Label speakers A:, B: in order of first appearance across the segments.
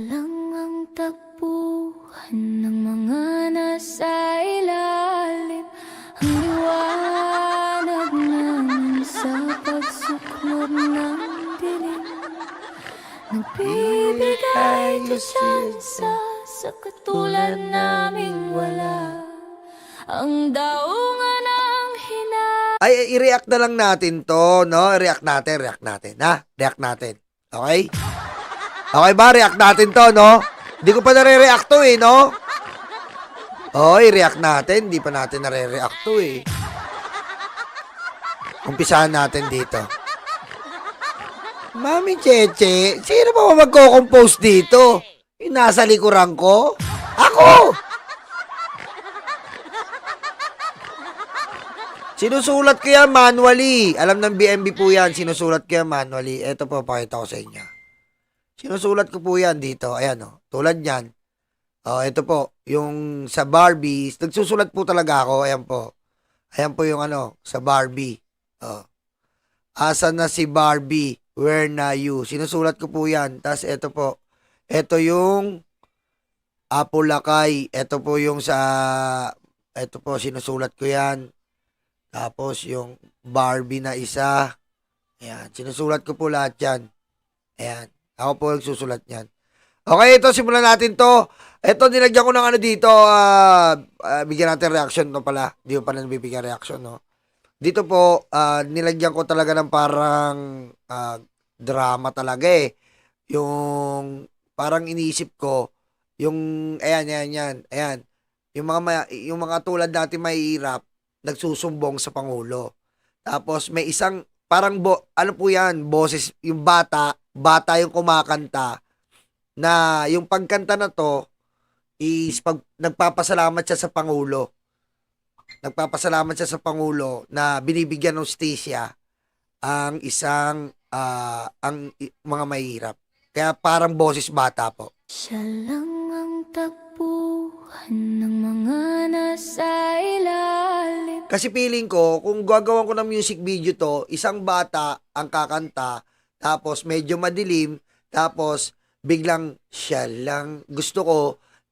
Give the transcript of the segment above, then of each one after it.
A: Lang ang takbuhan ng mga nasa ilalim, ang liwanag namin sa pagsuklod ng dilim. Nagbibigay tsansa sa katulad naming wala ang daungan ng hina.
B: Ay, i-react na lang natin to, no? React natin, ha? React natin. Okay? Okay ba? React natin to, no? Hindi ko pa nare-react to, no? Okay, react natin. Hindi pa natin nare-react to, Umpisahan natin dito. Mami Cheche, sino ba magko-compose dito? Yung nasa likuran ko? Ako! Sinusulat ko yan manually. Alam ng BMB po yan. Sinusulat ko yan manually. Ito po, pakita ko sa inyo. Sinusulat ko po yan dito. Ayan o. Tulad yan. Ito po. Yung sa Barbie. Nagsusulat po talaga ako. Ayan po. Ayan po yung sa Barbie. Asa na si Barbie? Where na you? Sinusulat ko po yan. Tapos ito po. Ito yung Apulakay. Ito po yung sa... Ito po, sinusulat ko yan. Tapos yung Barbie na isa. Ayan. Sinusulat ko po lahat yan. Ayan. Ako po nagsusulat yan. Okay, ito. Simulan natin to. Ito, nilagyan ko ng dito. Bigyan natin reaction no pala. Hindi ko pala nabibigyan reaction, no? Dito po, nilagyan ko talaga ng parang drama talaga Yung parang iniisip ko, yung, ayan. Yung mga tulad natin mahihirap, nagsusumbong sa Pangulo. Tapos may isang parang ano po yan, boses, yung bata yung kumakanta na yung pagkanta na to is nagpapasalamat siya sa Pangulo. Nagpapasalamat siya sa Pangulo na binibigyan ng hustisya ang isang mga mahirap. Kaya parang boses bata po.
A: Siya lang ang takbuhan ng mga nasa ilalim.
B: Kasi feeling ko, kung gagawan ko ng music video to, isang bata ang kakanta, tapos medyo madilim, tapos biglang siya lang. Gusto ko,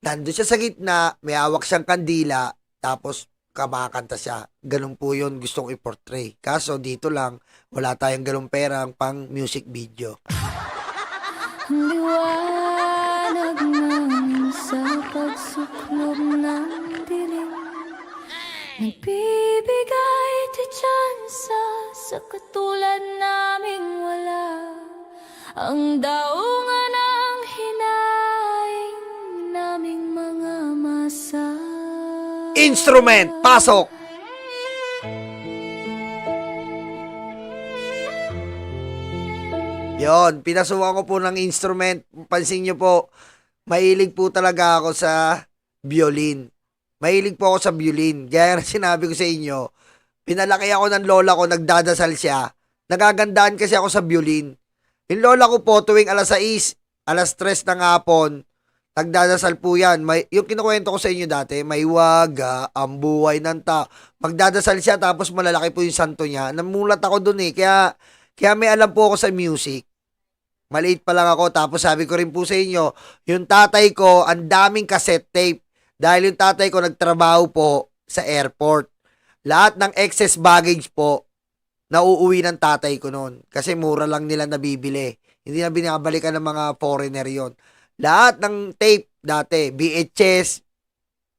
B: nandun siya sa gitna, may hawak siyang kandila, tapos kamakanta siya. Ganun po yun gusto kong i-portray. Kaso dito lang, wala tayong ganung perang pang music video.
A: Ang liwanag namin sa pagsuklog ng dilim, nagbibigay tsansa sa katulad naming wala ang daungan ng hinaing naming mga masa.
B: Instrument, pasok! Yon, pinasukan ko po ng instrument. Pansin nyo po, mahilig po talaga ako sa violin. Mahilig po ako sa violin. Gaya na sinabi ko sa inyo, pinalaki ako ng lola ko, nagdadasal siya. Nagagandaan kasi ako sa violin. Yung lola ko po, tuwing alas 6, alas 3 ng hapon, nagdadasal po yan. Yung kinukwento ko sa inyo dati, may waga, ang buhay ng tao. Magdadasal siya, tapos malalaki po yung santo niya. Namulat ako dun Kaya may alam po ako sa music. Maliit pa lang ako. Tapos sabi ko rin po sa inyo, yung tatay ko, ang daming cassette tape. Dahil yung tatay ko nagtrabaho po sa airport. Lahat ng excess baggage po, nauuwi ng tatay ko noon. Kasi mura lang nila nabibili. Hindi na binabalikan ng mga foreigner yon. Lahat ng tape dati, VHS,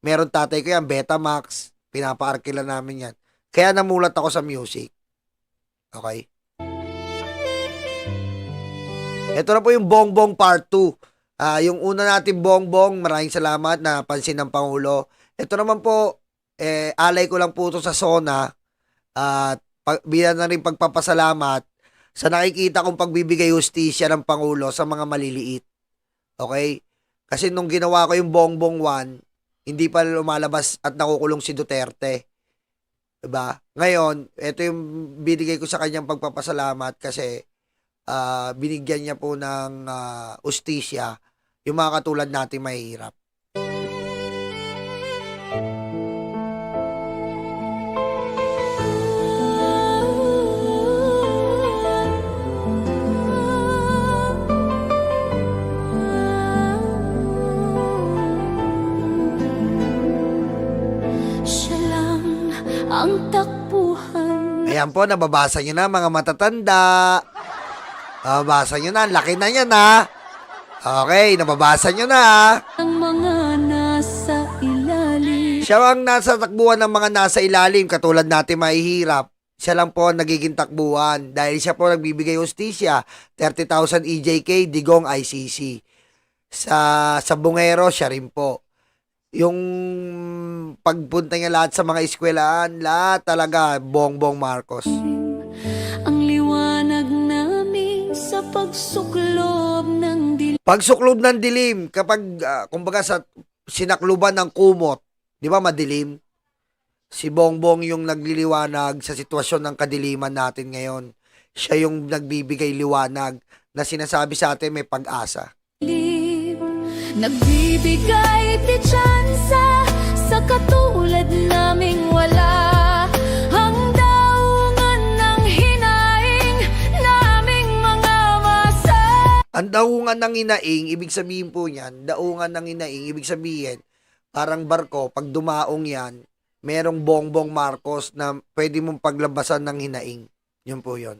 B: meron tatay ko yan, Betamax, pinapa-arkila namin yan. Kaya namulat ako sa music. Okay? Ito na po yung Bongbong Part 2. Yung una natin Bongbong, maraming salamat na pansin ng Pangulo. Ito naman po, alay ko lang po ito sa SONA at bilang na rin pagpapasalamat sa nakikita kong pagbibigay hustisya ng Pangulo sa mga maliliit. Okay? Kasi nung ginawa ko yung Bongbong 1, hindi pa lumalabas at nakukulong si Duterte. Diba? Ngayon, ito yung binigay ko sa kanyang pagpapasalamat kasi binigyan niya po ng hustisya yung mga katulad natin mahihirap.
A: ang takbuhan
B: Ayan po, nababasa nyo na mga matatanda. Nababasa nyo na, laki na yan ha. Okay, nababasa nyo na ha.
A: ng mga nasa ilalim.
B: Siya ang nasa takbuhan ng mga nasa ilalim, katulad natin mahihirap. Siya lang po ang nagiging takbuhan dahil siya po nagbibigay hustisya. 30,000 EJK, Digong ICC. Sa bungero, siya rin po. Yung pagpunta niya lahat sa mga eskwelahan, lahat talaga, Bongbong Marcos.
A: Ang liwanag namin sa pagsuklob ng dilim.
B: Pagsuklob ng dilim, kapag, kumbaga sa sinakluban ng kumot, di ba madilim? Si Bongbong yung nagliliwanag sa sitwasyon ng kadiliman natin ngayon. Siya yung nagbibigay liwanag na sinasabi sa atin may pag-asa.
A: Nagbibigay di tsansa sa katulad naming wala. Ang daungan ng hinaing naming mga masa.
B: Ang daungan ng inaing, ibig sabihin po niyan, daungan ng inaing, ibig sabihin, parang barko, pag dumaong yan, merong Bongbong Marcos na pwede mong paglabasan ng hinaing. Yun po yun.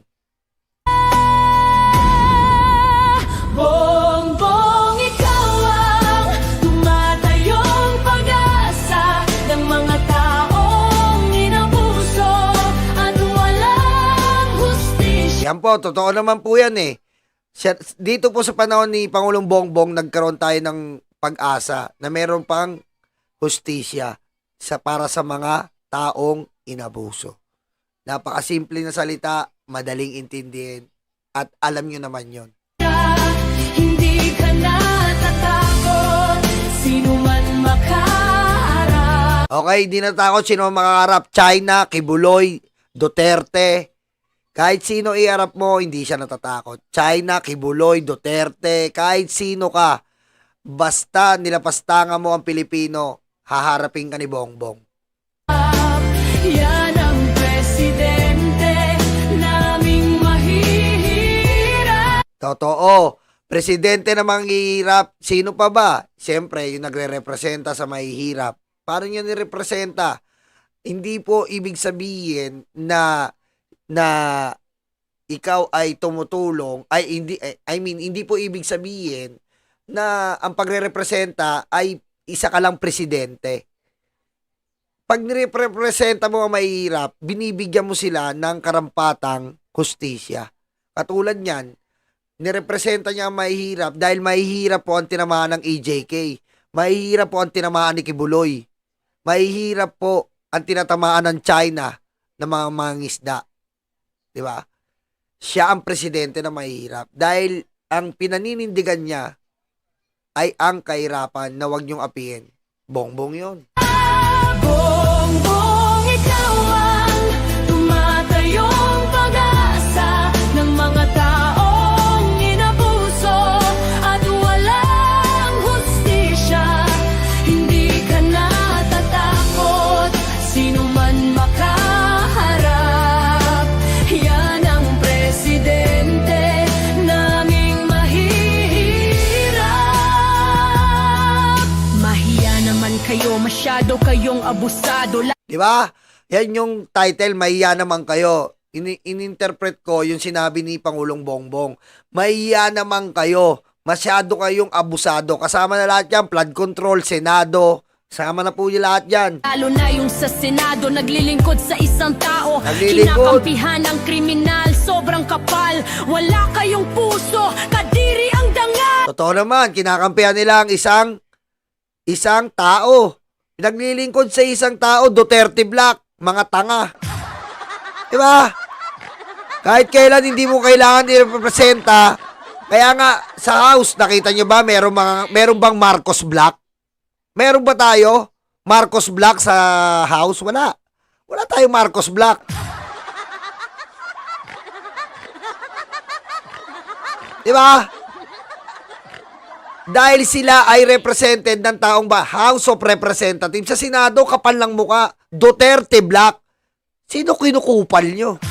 A: Bongbong, ikaw ang tumatayong pag-asa ng mga taong inabuso at walang hustisya.
B: Yan po, totoo naman po yan eh. Dito po sa panahon ni Pangulong Bongbong, nagkaroon tayo ng pag-asa na meron pang hustisya para sa mga taong inabuso. Napakasimple na salita, madaling intindihin, at alam nyo naman yon.
A: Hindi ka natatakot, sino man makaharap.
B: Okay, di natakot sino ang makaharap. China, Kibuloy, Duterte. Kahit sino iharap mo, hindi siya natatakot. China, Kibuloy, Duterte, kahit sino ka. Basta nilapastangan mo ang Pilipino, haharapin ka ni Bongbong.
A: Yan ang presidente naming mahihirap.
B: Totoo. Presidente na manghihirap. Sino pa ba? Siyempre, yung nagre-representa sa mahihirap. Paano niya nirepresenta? Hindi po ibig sabihin na ikaw ay tumutulong, hindi po ibig sabihin na ang pagre-representa ay isa ka lang presidente. Pag nirepresenta mo ang mahihirap, binibigyan mo sila ng karampatang hustisya. Katulad niyan, nirepresenta niya ang mahihirap dahil mahihirap po ang tinamaan ng EJK. Mahihirap po ang tinamaan ni Kibuloy. Mahihirap po ang tinatamaan ng China ng mga mangingisda. Di ba? Siya ang presidente na mahihirap dahil ang pinaninindigan niya ay ang kahirapan na huwag niyong apihin. Bongbong yun.
A: Bongbong, ikaw ang tumatayong pag-asa ng mga taong inabuso at walang hustisya. Hindi ka natatakot, sino man makaharap. Yan ang presidente naming mahihirap. Mahiya naman kayo, masyado kayong abusado.
B: Di ba? Yan yung title, mahiya naman kayo. Ininterpret ko yung sinabi ni Pangulong Bongbong. Mahiya naman kayo. Masyado kayong abusado. Kasama na lahat yan. Flood control, Senado. Kasama na po yung lahat yan.
A: Lalo na yung sa Senado, naglilingkod sa isang tao.
B: Naglilingkod.
A: Kinakampihan ng kriminal, sobrang kapal. Wala kayong puso, kadiri ang dangal.
B: Totoo naman, kinakampihan nila ang isang tao. Naglilingkod sa isang tao, Duterte Black. Mga tanga. Diba? Kahit kailan hindi mo kailangan i-representa. Kaya nga, sa House, nakita nyo ba, meron bang Marcos Black? Meron ba tayo? Marcos Black sa House? Wala. Wala tayong Marcos Black. Diba? Dahil sila ay represented ng taong House of Representatives. Sa Senado, kapal ng muka. Duterte Black. Sino kinukupal nyo?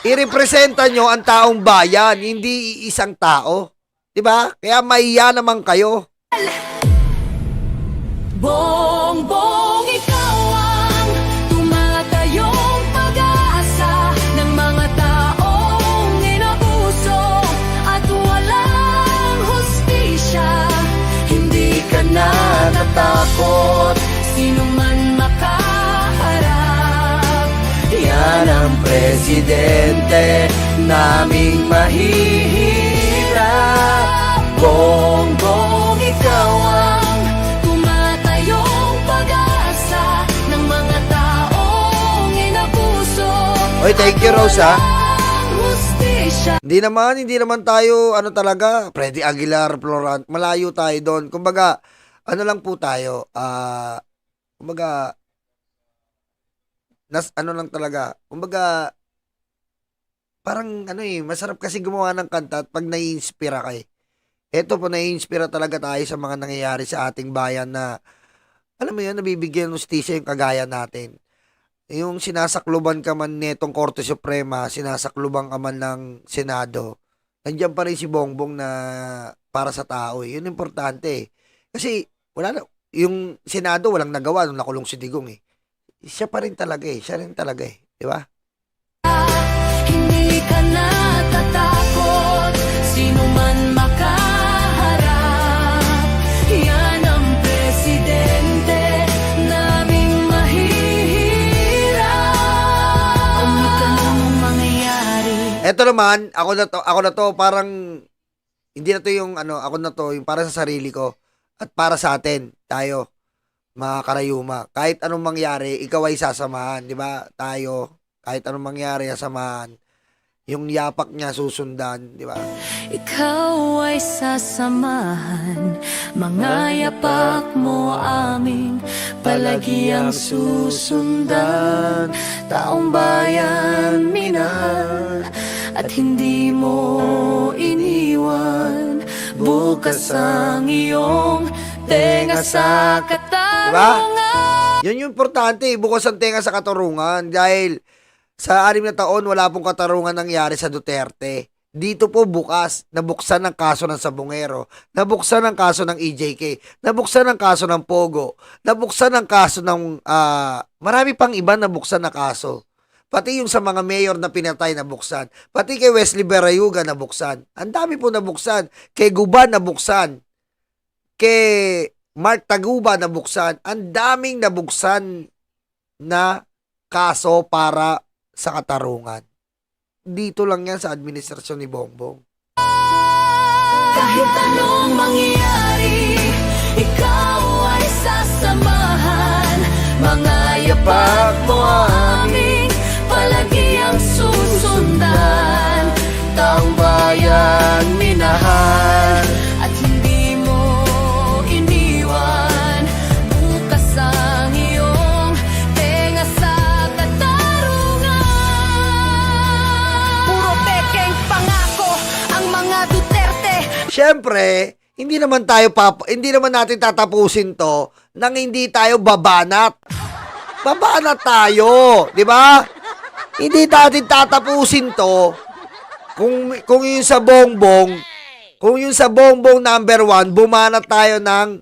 B: I-representa nyo ang taong bayan, hindi isang tao. Diba? Kaya mahiya naman kayo.
A: Bongbong, ikaw ang tumatayong pag-asa ng mga taong inabuso at walang hustisya. Hindi ka natatakot, sino man makaharap.
B: Yan ang presidente naming mahihirap. Bongbong, ikaw ang
A: Tumatayong pag-asa ng mga taong inabuso.
B: Oy, thank you, Rose, ha?
A: Walang hustisya.
B: Hindi naman tayo, ano talaga, Freddy Aguilar, Florant, malayo tayo doon. Kumbaga, ano lang po tayo, kumbaga, ano lang talaga, kumbaga, parang, masarap kasi gumawa ng kanta at pag nai-inspira ka eh. Eto po, nai-inspira talaga tayo sa mga nangyayari sa ating bayan na, alam mo yun, nabibigyan ng hustisya yung kagaya natin. Yung sinasakluban ka man netong Korte Suprema, sinasakluban ka man ng Senado, nandiyan pa rin si Bongbong na para sa tao. Yun importante eh. Kasi wala na, yung Senado walang nagawa nung nakulong si Digong eh. Siya pa rin talaga eh. Siya rin talaga eh. Di ba?
A: Hindi ka natatakot, sino man makaharap. Yan ang presidente naming mahihirap. Ano ka namang mangyayari?
B: Eto naman, ako na to, parang, hindi na to yung, ako na to, yung para sa sarili ko, at para sa atin, tayo, mga karayuma. Kahit anong mangyari, ikaw ay sasamahan, di ba? Tayo, kahit anong mangyari, sasamahan. Yung yapak niya susundan, di ba?
A: Ikaw ay sasamahan, mga yapak mo aming palagiang susundan. Taong bayan minahal at hindi mo iniwan. Bukas ang iyong tenga sa katarungan.
B: Yun yung importante, bukas ang tenga sa katarungan dahil sa 6 na taon, wala pong katarungan nangyari sa Duterte. Dito po bukas, nabuksan ng kaso ng Sabongero, nabuksan ng kaso ng EJK, nabuksan ng kaso ng Pogo, nabuksan ng kaso ng, marami pang iba nabuksan na kaso. Pati yung sa mga mayor na pinatay nabuksan. Pati kay Wesley Berayuga nabuksan. Ang dami po nabuksan. Kay Guban nabuksan. Kay Mark Taguba nabuksan. Ang daming nabuksan na kaso para sa katarungan. Dito lang yan sa administrasyon ni Bongbong.
A: Kahit anong mangyari, ikaw ay sasamahan. Mga yapak mo aming palagiang susundan. Taong bayan minahal at hindi mo iniwan. Bukas ang iyong tenga sa katarungan. Puro pekeng pangako ang mga Duterte.
B: Siyempre, hindi naman natin tatapusin to nang hindi tayo babanat. Babanat tayo, di ba? Hindi natin tatapusin to kung yung sa Bongbong, kung yung sa Bongbong number 1, bumanat tayo ng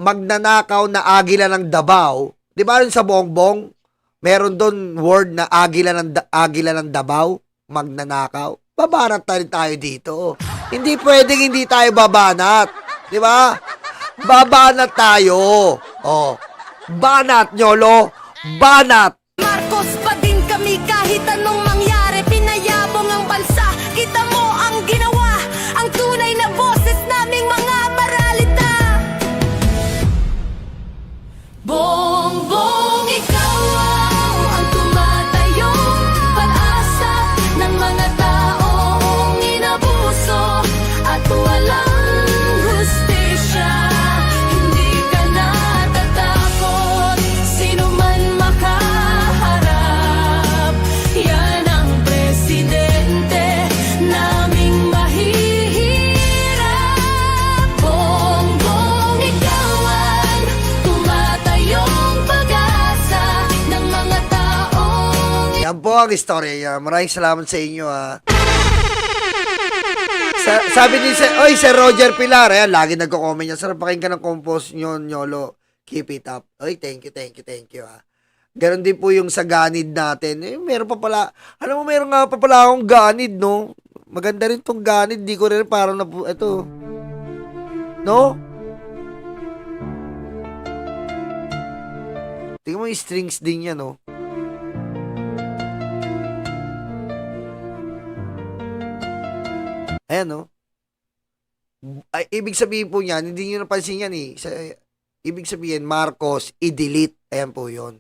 B: magnanakaw na agila ng Davao. Di ba yung sa Bongbong, meron doon word na agila ng Davao, magnanakaw. Babanat tayo dito. Hindi pwedeng hindi tayo babanat. Di ba? Babanat tayo. Oh. Banat, Nyolo. Banat.
A: Marcos pa din kami kahit anong mangyari. Pinayabong ang bansa, kita mo ang ginawa. Ang tunay na boses naming mga maralita. Bongbong, ikaw ang tumatayong pag-asa ng mga taong inabuso at walang hustisya. Hindi ka natatakot, sino man makaharap. Yan ang presidente naming mahihirap. Bongbong, ikaw ang tumatayong pag-asa ng mga taong
B: Yan po ang istorya niya. Maraming salamat sa inyo, ha. Sabi ni Sir Roger Pilar, ayan, lagi nagko-comment niya. Sarap pakinggan ng compose nyo, Nyolo. Keep it up. Oy, thank you, ha. Ganon din po yung sa ganid natin. Meron pa pala, alam mo, meron nga pa pala akong ganid, no? Maganda rin tong ganid. Di ko rin parang ito. No? Tingnan mo yung strings din yan, no? Ayan, no? Ay, ibig sabihin po niyan, hindi nyo napansin yan, eh. Ibig sabihin, Marcos, i-delete. Ayan po yun.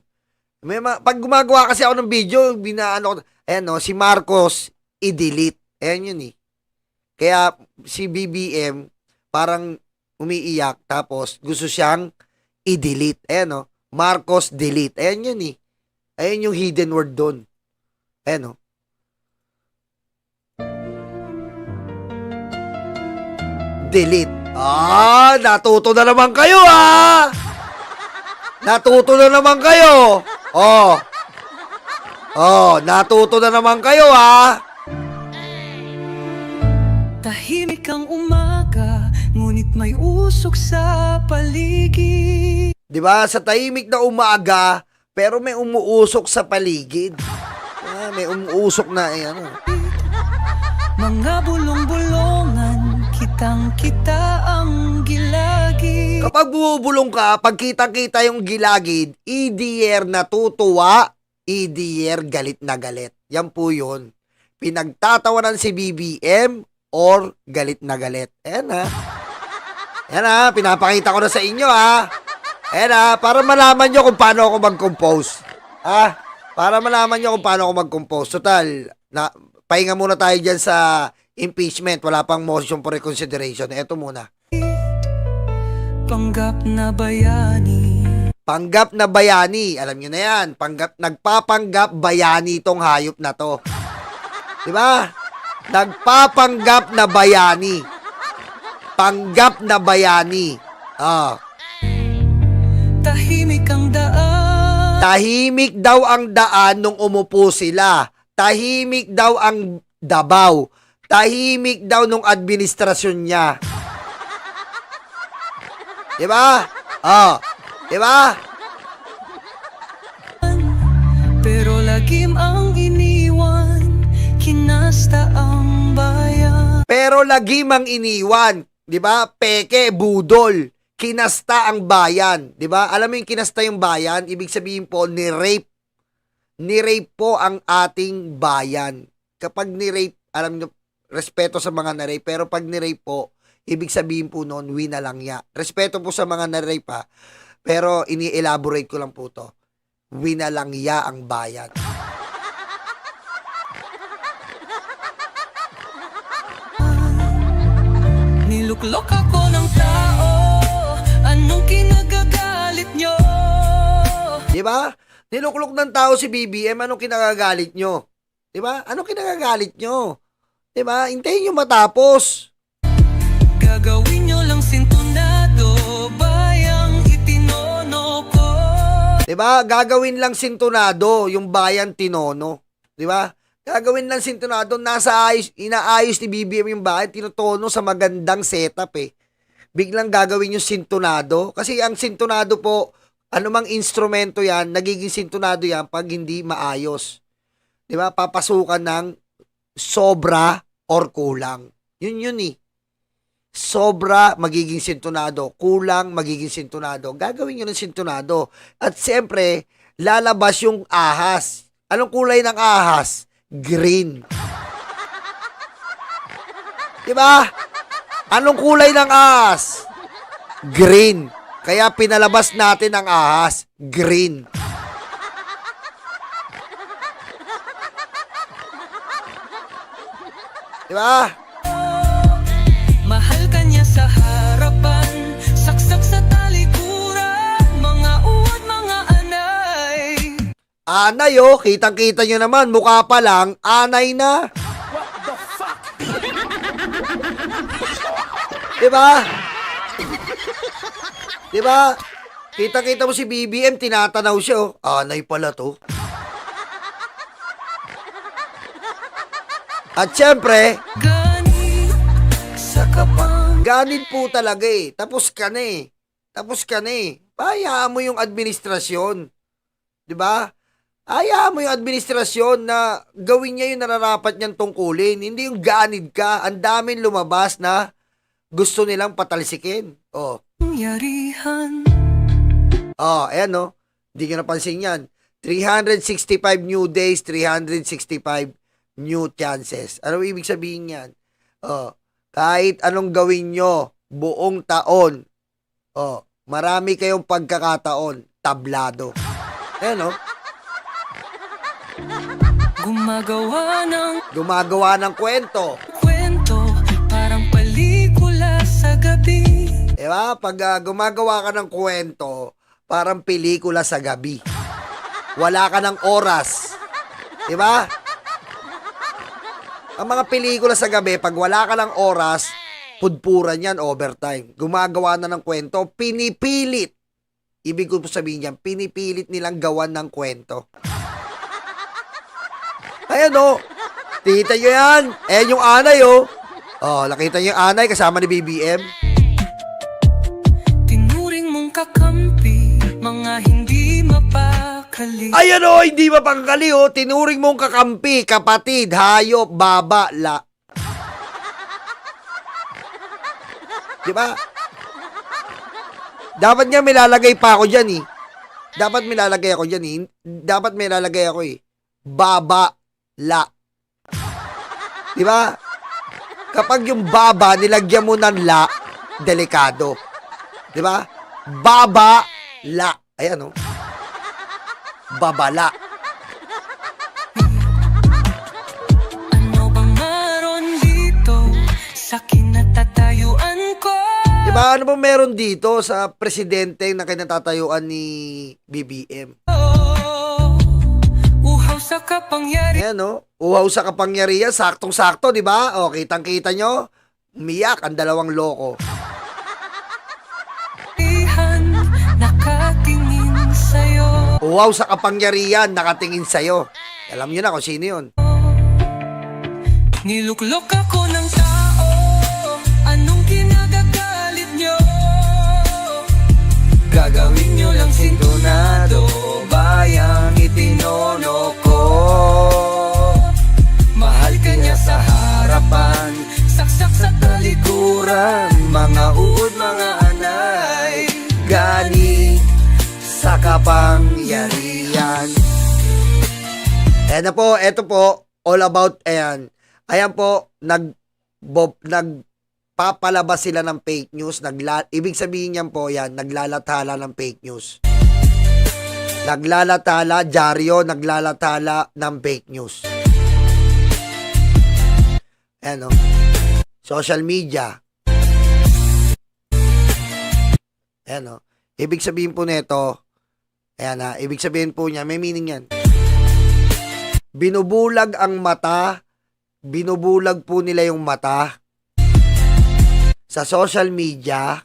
B: Pag gumagawa kasi ako ng video, ayan, no? Si Marcos, i-delete. Ayan yun, eh. Kaya, si BBM, parang umiiyak, tapos gusto siyang i-delete. Ayan, no? Marcos, delete. Ayan yun, eh. Ayan yung hidden word doon. Ayan, no? Delete. Natuto na naman kayo, Natuto na naman kayo. Natuto na naman kayo,
C: Tahimik ang umaga, ngunit may usok sa paligid.
B: Diba? Sa tahimik na umaga, pero may umuusok sa paligid. May umuusok na,
C: Mga bulong-bulongan, kitang-kita ang gilagid.
B: Kapag bumubulong ka, pag kitang-kita yung gilagid, EDR natutuwa, EDR galit na galit. Yan po yun. Pinagtatawanan si BBM or galit na galit. Ayan, Ayan, pinapakita ko na sa inyo, Ayan, para malaman nyo kung paano ako mag-compose. Para malaman nyo kung paano ako mag-compose. Total, pahinga muna tayo dyan sa impeachment. Wala pang motion for reconsideration. Ito muna.
C: Panggap na bayani.
B: Panggap na bayani. Alam nyo na yan. Nagpapanggap bayani itong hayop na to. Diba? Nagpapanggap na bayani. Panggap na bayani.
C: Tahimik ang daan.
B: Tahimik daw ang daan nung umupo sila. Tahimik daw ang Davao. Tahimik daw nung administrasyon niya. Diba? Diba?
C: Pero lagim ang iniwan, kinasta ang bayan.
B: Pero lagim ang iniwan. Diba? Peke, budol. Kinasta ang bayan. Diba? Alam mo yung kinasta yung bayan? Ibig sabihin po, ni-rape. Ni-rape po ang ating bayan. Kapag ni-rape, alam nyo, respeto sa mga na-rape. Pero pag ni-rape po, ibig sabihin po noon, winalangya. Respeto po sa mga na-rape, pero ini-elaborate ko lang po to. Winalangya ang bayan.
C: Niluklok ako ng tao, anong kinagagalit nyo?
B: Diba? Niluklok ng tao si BBM, anong kinagagalit nyo? Diba? Anong kinagagalit nyo? Diba? Hintayin nyo matapos.
C: Gagawin nyo lang sintonado, bayang itinono ko.
B: Diba? Gagawin lang sintonado yung bayan tinono. Diba? Gagawin lang sintonado, inaayos ni BBM yung bayan, tinutono sa magandang setup Biglang gagawin yung sintonado. Kasi ang sintonado po, anumang instrumento yan, nagiging sintonado yan pag hindi maayos. Diba? Papasukan ng sobra or kulang. Yun sobra, magiging sintonado. Kulang, magiging sintonado. Gagawin nyo ng sintonado. At siyempre, lalabas yung ahas. Anong kulay ng ahas? Green. Diba? Anong kulay ng ahas? Green. Kaya pinalabas natin ang ahas. Green. Diba?
C: Mahal ka niya sa harapan, saksak sa talikuran, mga uwad, mga anay.
B: Anay kitang-kita nyo naman, mukha pa lang, anay na.
D: What the fuck?
B: Diba? Diba? Kita-kita mo si BBM, tinatanaw siya, anay pala to. At syempre,
C: Ganit sa kapang
B: ganit po talaga Tapos ka na Hayaan mo yung administrasyon. 'Di ba? Hayaan mo yung administrasyon na gawin niya yung nararapat niyang tungkulin. Hindi yung ganid ka. Ang daming lumabas na gusto nilang patalsikin. Oh.
C: Yarihan.
B: Oh, ayan no. Hindi ka napansin yan. 365 new days, 365 new chances. Ano ibig sabihin yan? Oh, kahit anong gawin nyo, buong taon, oh, marami kayong pagkakataon, tablado. Ayan no. Gumagawa ng kwento.
C: Parang pelikula sa gabi.
B: Diba? Pag gumagawa ka ng kwento, parang pelikula sa gabi. Wala ka ng oras. Diba? Ang mga pelikula sa gabi, pag wala ka ng oras, pudpuran yan, overtime. Gumagawa na ng kwento, pinipilit. Ibig ko po sabihin yan, pinipilit nilang gawan ng kwento. Ayan o. Tita nyo yan. Ayan yung anay o. Oh, nakita nyo yung anay kasama ni BBM.
C: Tinuring mong kakampi, mga hindi mapakali.
B: Ayan o, hindi mapangkali o. Tinuring mong kakampi, kapatid, hayop, baba, la. Diba? Dapat nga may lalagay pa ako dyan eh. Dapat may lalagay ako dyan eh. Dapat may lalagay ako eh. Baba, la. Diba? Kapag yung baba, nilagyan mo ng la, delikado. Diba? Baba, la. Ayan o. Babala.
C: Ano bang meron dito sa kinatatayuan ko?
B: Diba? Ano bang meron dito sa presidente na kinatatayuan ni BBM?
C: Uhaw sa kapangyarihan.
B: Ayan o. Uhaw sa kapangyarihan. Saktong-sakto, di ba? O, kitang-kita nyo. Umiyak ang dalawang loko.
C: Nakatingin sa'yo.
B: Uhaw sa kapangyarihan. Nakatingin sa'yo. Alam nyo na kung sino yun.
C: Niluklok ako ng tao. Anong kinagagalit nyo? Gagawin nyo lang sintonado. Bayang itinono ko. Mahal ka niya sa harapan, saksak sa talikuran. Mga uod, mga anay, gani
B: Sa kapangyarihan. Ayan na po. Eto po. All about, ayan. Ayan po. Nagpapalabas sila ng fake news. Ibig sabihin niyan po, yan. Naglalathala ng fake news. Naglalathala, dyaryo, naglalathala ng fake news. Ayan o. Social media. Ayan o. Ibig sabihin po nito, ayan na, ibig sabihin po niya, may meaning yan. Binubulag ang mata, binubulag po nila yung mata sa social media.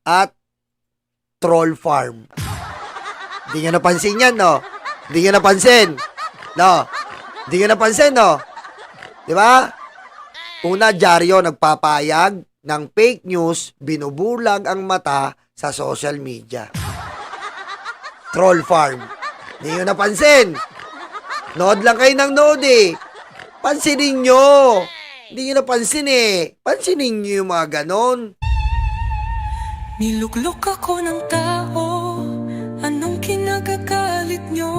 B: At troll farm. Hindi nyo napansin yan, no? Hindi nyo napansin. No? Hindi nyo napansin, no? Diba? Una, dyaryo, nagpapayag ng fake news, binubulag ang mata sa social media. Troll farm. Hindi nyo napansin. Nood lang kayo ng nood eh. Pansinin nyo. Hindi nyo napansin eh. Pansinin nyo yung mga ganon.
C: Niluklok ako ng tao. Anong kinagagalit nyo?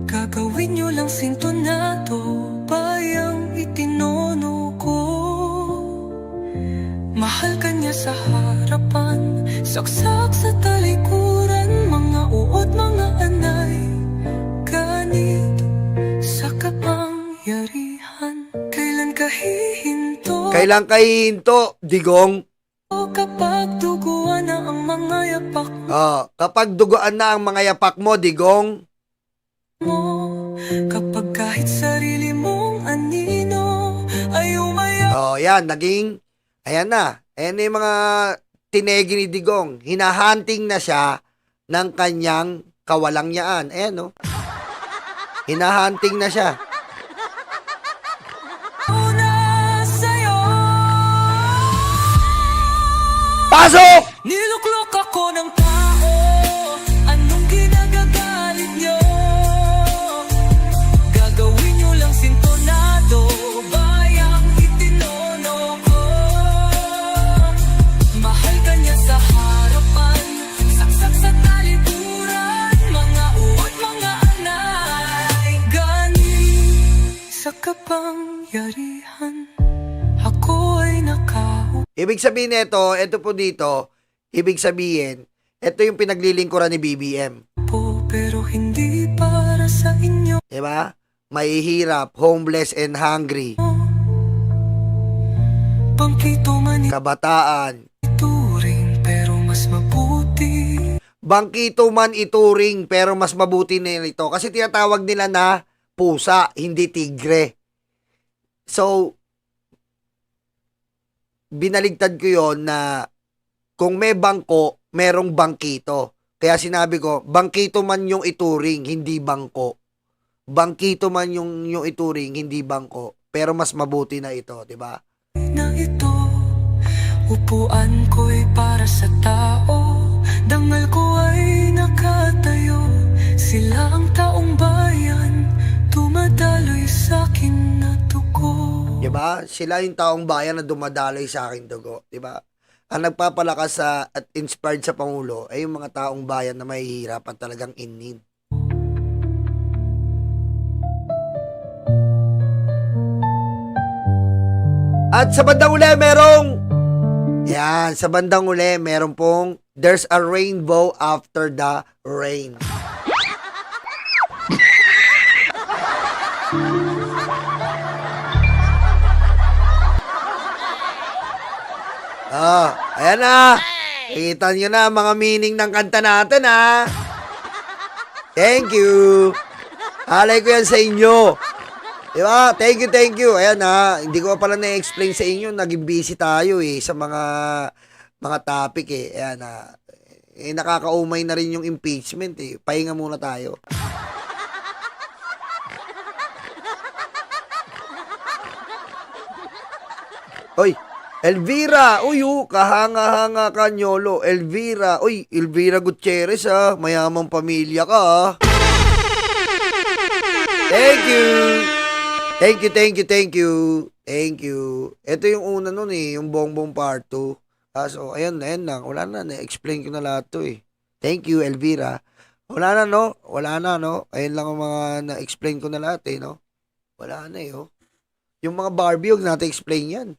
C: Gagawin nyo lang sintonado. Bayang itinono ko. Mahal ka niya sa harapan, saksak sa talikuran. Mga uod, mga anay, ganit sa kapangyarihan. Kailan ka hihinto?
B: Kailan kayo hinto, digong?
C: Kapag duguan na ang mga yapak
B: Kapag duguan na ang mga yapak mo, digong.
C: mo. Kapag kahit sarili mong anino ay umaya.
B: Yan, naging, ayan na. Ayan na yung mga tinegi ni Digong. Hinahunting na siya ng kanyang kawalangyaan. Ayan, no? Hinahunting na siya.
C: Una sa'yo.
B: Pasok!
C: Niluklok ako ng tao, anong ginagagalit nyo? Gagawin nyo lang sintonado, bayang itinono ko. Mahal ka niya sa harapan, saksak sa talikuran, mga uod, mga anay. Galing sa kapangyarihan, ako ay nakaupo.
B: Ibig sabihin nito, ito po dito, ibig sabihin, ito yung pinaglilingkuran ni BBM.
C: Pero hindi para sa inyo.
B: Diba? Mahihirap, homeless and hungry,
C: Bangkito man
B: kabataan.
C: ituring pero mas mabuti.
B: Bangkito man ituring pero mas mabuti na ito kasi tinatawag nila na pusa, hindi tigre. So, binaligtad ko yon na kung may bangko, merong bangkito. Kaya sinabi ko, bangkito man yung ituring, hindi bangko. Bangkito man yung ituring, hindi bangko. Pero mas mabuti na ito, di ba?
C: Na ito, upuan ko'y para sa tao. Dangal ko ay nakatayo. Sila ang taong bayan, tumadaloy sa akin na dugo.
B: Di ba? Sila yung taong bayan na dumadaloy sa aking dugo, di ba? Ang nagpapalakas sa at inspired sa Pangulo ay yung mga taong bayan na mahihirapan talagang in need. At sa bandang uli, sa bandang uli, meron pong there's a rainbow after the rain. Ayan na. Kita nyo na mga meaning ng kanta natin, ha. Thank you. Alay ko yan sa inyo. Diba? Thank you. Ayan, ha. Hindi ko pala na-explain sa inyo. Naging busy tayo, sa mga topic, Ayan, ha. Nakakaumay na rin yung impeachment, Pahinga muna tayo. Hoy, Elvira, kahanga-hanga ka, Nyolo. Elvira, Elvira Gutierrez, mayamang pamilya ka, Thank you. Thank you. Ito yung una nun, yung Bongbong Part 2. So, ayan lang. Wala na, na-explain ko na lahat to, Thank you, Elvira. Wala na, no? Ayun lang ang mga na-explain ko na lahat, no? Wala na, oh. Yung mga Barbie, huwag natin explain yan.